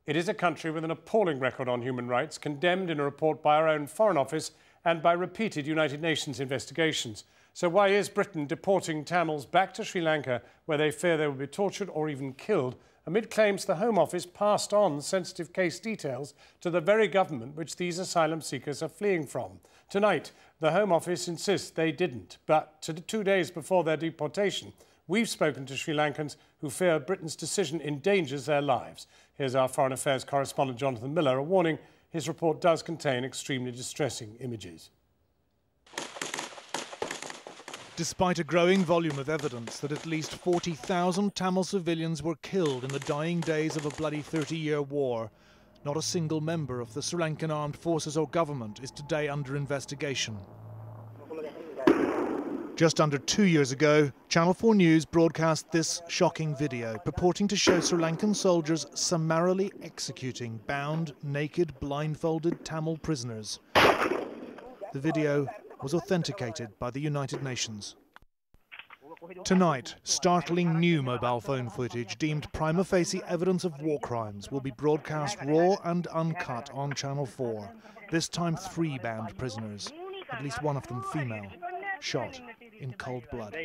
It is a country with an appalling record on human rights, condemned in a report by our own Foreign Office and by repeated United Nations investigations. So why is Britain deporting Tamils back to Sri Lanka, where they fear they will be tortured or even killed, amid claims the Home Office passed on sensitive case details to the very government which these asylum seekers are fleeing from? Tonight, the Home Office insists they didn't, but 2 days before their deportation, we've spoken to Sri Lankans who fear Britain's decision endangers their lives. Here's our Foreign Affairs correspondent Jonathan Miller, a warning his report does contain extremely distressing images. Despite a growing volume of evidence that at least 40,000 Tamil civilians were killed in the dying days of a bloody 30-year war, not a single member of the Sri Lankan armed forces or government is today under investigation. Just under 2 years ago, Channel 4 News broadcast this shocking video purporting to show Sri Lankan soldiers summarily executing bound, naked, blindfolded Tamil prisoners. The video was authenticated by the United Nations. Tonight, startling new mobile phone footage deemed prima facie evidence of war crimes will be broadcast raw and uncut on Channel 4. This time 3 bound prisoners, at least one of them female, shot in cold blood.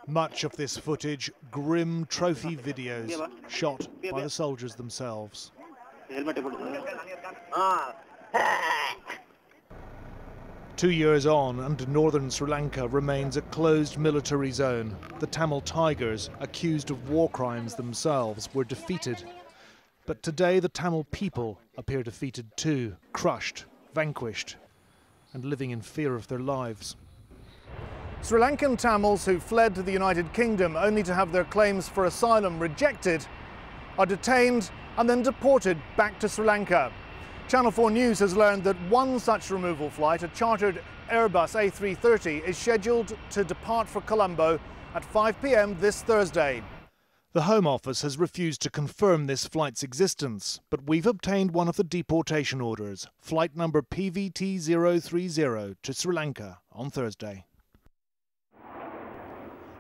Much of this footage, grim trophy videos shot by the soldiers themselves. 2 years on, and northern Sri Lanka remains a closed military zone. The Tamil Tigers, accused of war crimes themselves, were defeated. But today the Tamil people appear defeated too, crushed, vanquished, and living in fear of their lives. Sri Lankan Tamils who fled to the United Kingdom only to have their claims for asylum rejected are detained and then deported back to Sri Lanka. Channel 4 News has learned that one such removal flight, a chartered Airbus A330, is scheduled to depart for Colombo at 5 p.m. this Thursday. The Home Office has refused to confirm this flight's existence, but we've obtained one of the deportation orders, flight number PVT030, to Sri Lanka on Thursday.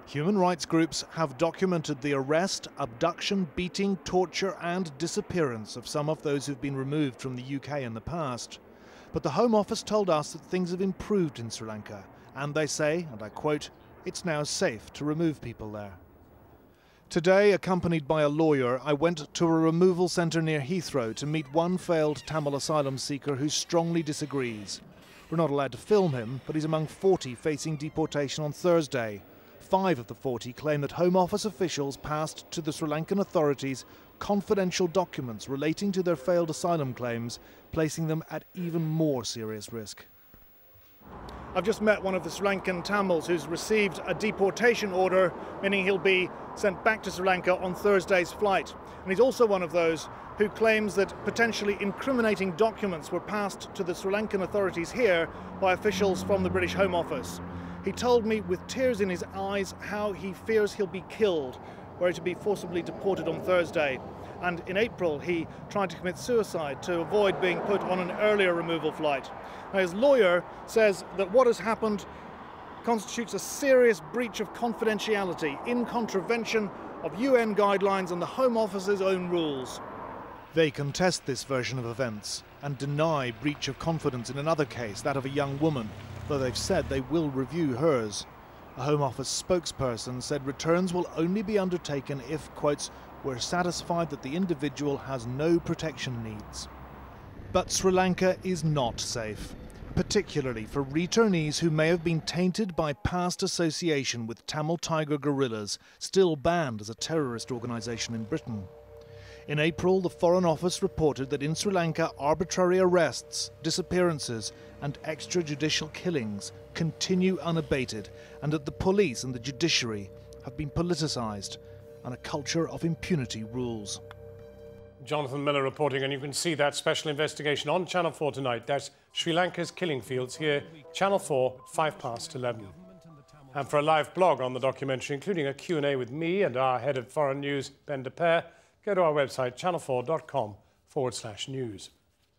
Human rights groups have documented the arrest, abduction, beating, torture and disappearance of some of those who've been removed from the UK in the past. But the Home Office told us that things have improved in Sri Lanka, and they say, and I quote, "It's now safe to remove people there." Today, accompanied by a lawyer, I went to a removal centre near Heathrow to meet one failed Tamil asylum seeker who strongly disagrees. We're not allowed to film him, but he's among 40 facing deportation on Thursday. 5 of the 40 claim that Home Office officials passed to the Sri Lankan authorities confidential documents relating to their failed asylum claims, placing them at even more serious risk. I've just met one of the Sri Lankan Tamils who's received a deportation order, meaning he'll be sent back to Sri Lanka on Thursday's flight. And he's also one of those who claims that potentially incriminating documents were passed to the Sri Lankan authorities here by officials from the British Home Office. He told me with tears in his eyes how he fears he'll be killed were he to be forcibly deported on Thursday. And in April he tried to commit suicide to avoid being put on an earlier removal flight. Now, his lawyer says that what has happened constitutes a serious breach of confidentiality in contravention of UN guidelines and the Home Office's own rules. They contest this version of events and deny breach of confidence in another case, that of a young woman, though they've said they will review hers. A Home Office spokesperson said returns will only be undertaken if, quotes, "we're satisfied that the individual has no protection needs." But Sri Lanka is not safe, particularly for returnees who may have been tainted by past association with Tamil Tiger guerrillas, still banned as a terrorist organisation in Britain. In April, the Foreign Office reported that in Sri Lanka, arbitrary arrests, disappearances and extrajudicial killings continue unabated, and that the police and the judiciary have been politicised and a culture of impunity rules. Jonathan Miller reporting, and you can see that special investigation on Channel 4 tonight. That's Sri Lanka's killing fields here, Channel 4, 11:05. And for a live blog on the documentary, including a Q&A with me and our head of foreign news, Ben de Pere, go to our website, channel4.com/news.